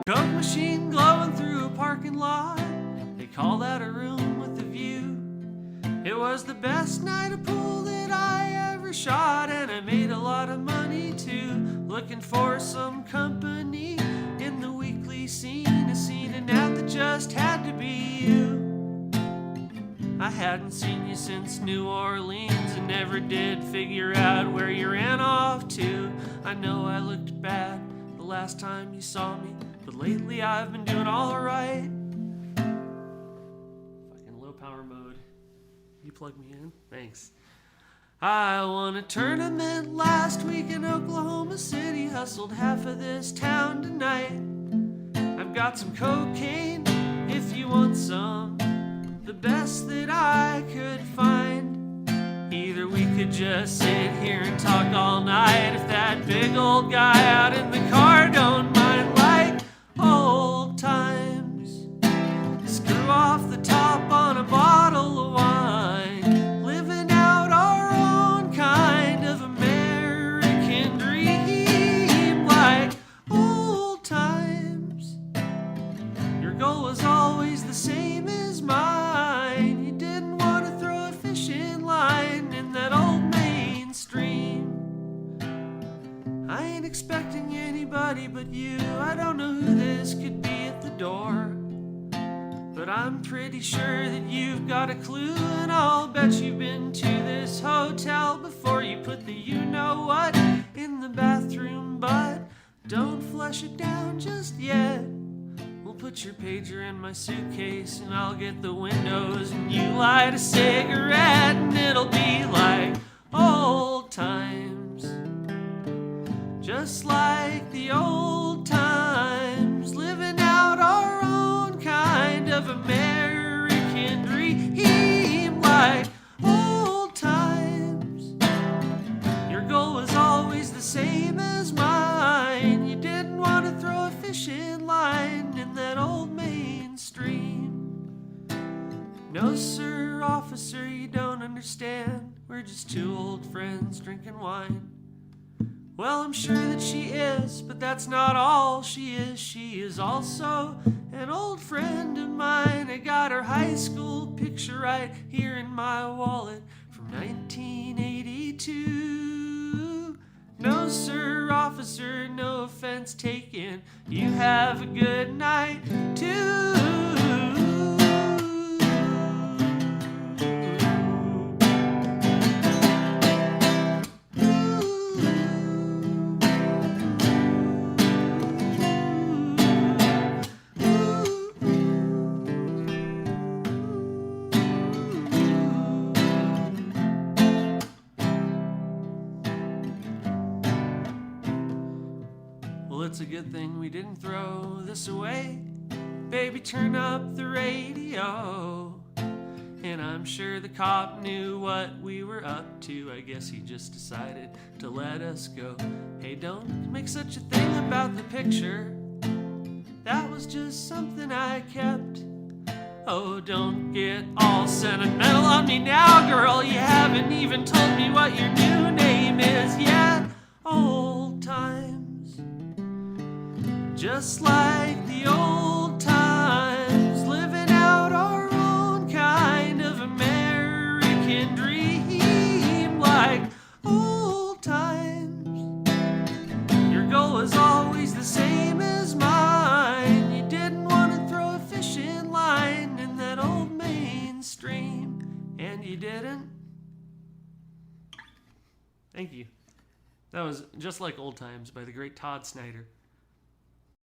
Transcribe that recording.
Coke machine glowing through a parking lot. They call that a room with a view. It was the best night of pool that I ever shot, and I made a lot of money too. Looking for some company in the weekly scene, a scene and that just had to be you. I hadn't seen you since New Orleans and never did figure out where you ran off to. I know I looked bad the last time you saw me, but lately I've been doing all right. Fucking low power mode. You plug me in? Thanks. I won a tournament last week in Oklahoma City. Hustled half of this town tonight. I've got some cocaine if you want some, the best that I could find. Either we could just sit here and talk all night if that big old guy out in the car don't mind, like old times. Screw off the top on a bottle of wine, living out our own kind of American dream, like old times. Your goal was always the same as mine. You didn't want to throw a fishing line in that old main stream. I ain't expecting anybody but you. I don't know who this could be at the door, but I'm pretty sure that you've got a clue, and I'll bet you've been to this hotel before. You put the you-know-what in the bathroom, but don't flush it down just yet. We'll put your pager in my suitcase, and I'll get the windows, and you light a cigarette, and it'll be like old times. Just like the old times, living out our own kind of American dream, like old times. Your goal was always the same as mine. You didn't want to throw a fishing line in that old main stream. No, sir, officer, you don't understand. We're just two old friends drinking wine. Well, I'm sure that she is, but that's not all she is. She is also an old friend of mine. I got her high school picture right here in my wallet from 1982. No, sir, officer, no offense taken. You have a good night, too. It's a good thing we didn't throw this away. Baby, turn up the radio. And I'm sure the cop knew what we were up to. I guess he just decided to let us go. Hey, don't make such a thing about the picture. That was just something I kept. Oh, don't get all sentimental on me now, girl. You haven't even told me what your new name is yet. Old times. Just like the old times, living out our own kind of American dream, like old times. Your goal was always the same as mine. You didn't want to throw a fishing line in that old main stream, and you didn't. Thank you. That was Just Like Old Times by the great Todd Snider.